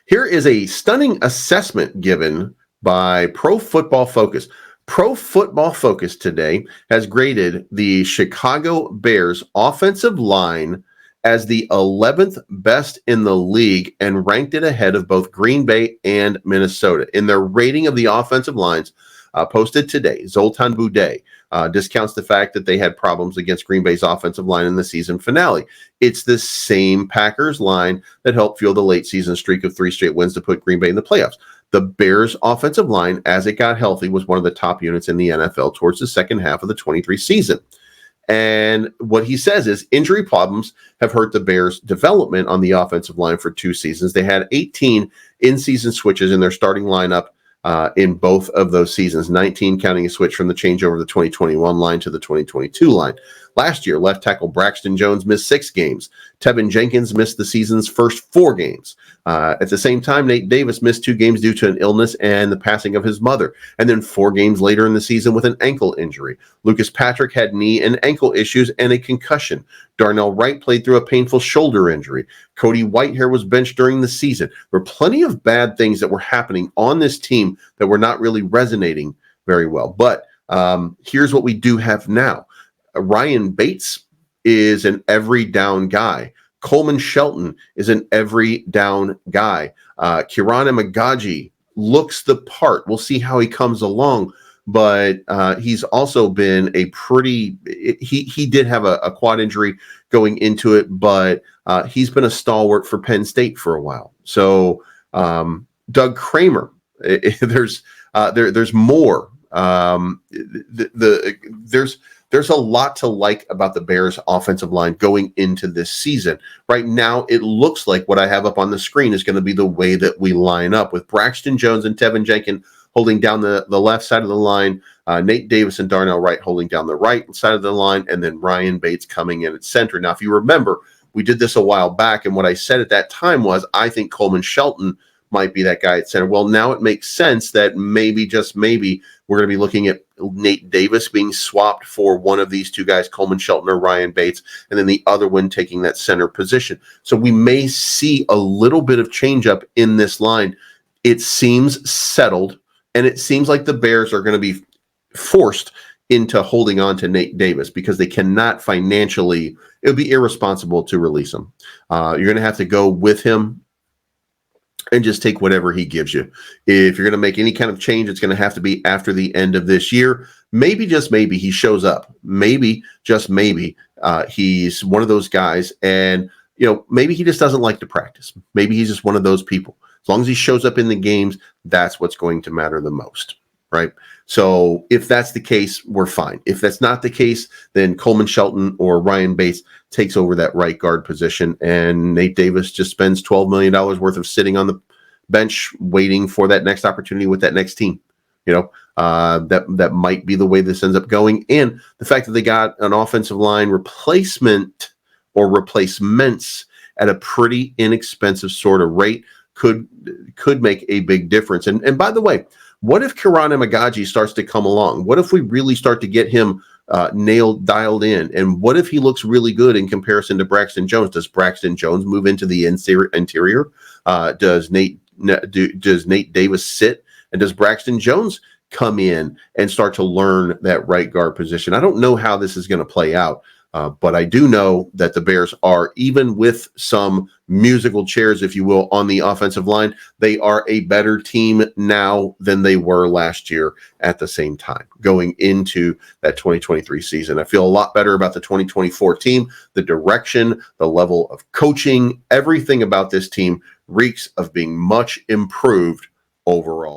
Here is a stunning assessment given by Pro Football Focus. Pro Football Focus today has graded the Chicago Bears offensive line as the 11th best in the league and ranked it ahead of both Green Bay and Minnesota. In their rating of the offensive lines posted today, Zoltan Boudet discounts the fact that they had problems against Green Bay's offensive line in the season finale. It's the same Packers line that helped fuel the late season streak of 3 straight wins to put Green Bay in the playoffs. The Bears' offensive line, as it got healthy, was one of the top units in the NFL towards the second half of the 23 season. And what he says is injury problems have hurt the Bears' development on the offensive line for 2 seasons. They had 18 in-season switches in their starting lineup in both of those seasons, 19 counting a switch from the changeover of the 2021 line to the 2022 line. Last year, left tackle Braxton Jones missed 6 games. Tevin Jenkins missed the season's first 4 games. At the same time, Nate Davis missed 2 games due to an illness and the passing of his mother, and then 4 games later in the season with an ankle injury. Lucas Patrick had knee and ankle issues and a concussion. Darnell Wright played through a painful shoulder injury. Cody Whitehair was benched during the season. There were plenty of bad things that were happening on this team that were not really resonating very well. But here's what we do have now. Ryan Bates is an every down guy. Coleman Shelton is an every down guy. Kirana Magaji looks the part. We'll see how he comes along, but he's also been a pretty he did have a quad injury going into it, but he's been a stalwart for Penn State for a while. So Doug Kramer, there's more. There's a lot to like about the Bears offensive line going into this season. Right now, it looks like what I have up on the screen is going to be the way that we line up, with Braxton Jones and Tevin Jenkins holding down the left side of the line, Nate Davis and Darnell Wright holding down the right side of the line, and then Ryan Bates coming in at center. Now, if you remember, we did this a while back, and what I said at that time was I think Coleman Shelton might be that guy at center. Well, now it makes sense that maybe, just maybe, we're going to be looking at Nate Davis being swapped for one of these 2 guys, Coleman Shelton or Ryan Bates, and then the other one taking that center position. So we may see a little bit of change up in this line. It seems settled, and it seems like the Bears are going to be forced into holding on to Nate Davis because they cannot financially, it would be irresponsible to release him. You're going to have to go with him and just take whatever he gives you. If you're going to make any kind of change, it's going to have to be after the end of this year. Maybe, just maybe, he shows up. Maybe, just maybe, he's one of those guys, and maybe he just doesn't like to practice. Maybe he's just one of those people. As long as he shows up in the games, that's what's going to matter the most, right? So if that's the case, we're fine. If that's not the case, then Coleman Shelton or Ryan Bates takes over that right guard position, and Nate Davis just spends $12 million worth of sitting on the bench waiting for that next opportunity with that next team. That might be the way this ends up going. And the fact that they got an offensive line replacement or replacements at a pretty inexpensive sort of rate could make a big difference. And by the way, what if Kirana Magaji starts to come along? What if we really start to get him dialed in? And what if he looks really good in comparison to Braxton Jones? Does Braxton Jones move into the interior? Does Nate Davis sit? And does Braxton Jones come in and start to learn that right guard position? I don't know how this is going to play out. But I do know that the Bears are, even with some musical chairs, if you will, on the offensive line, they are a better team now than they were last year at the same time, going into that 2023 season. I feel a lot better about the 2024 team, the direction, the level of coaching, everything about this team reeks of being much improved overall.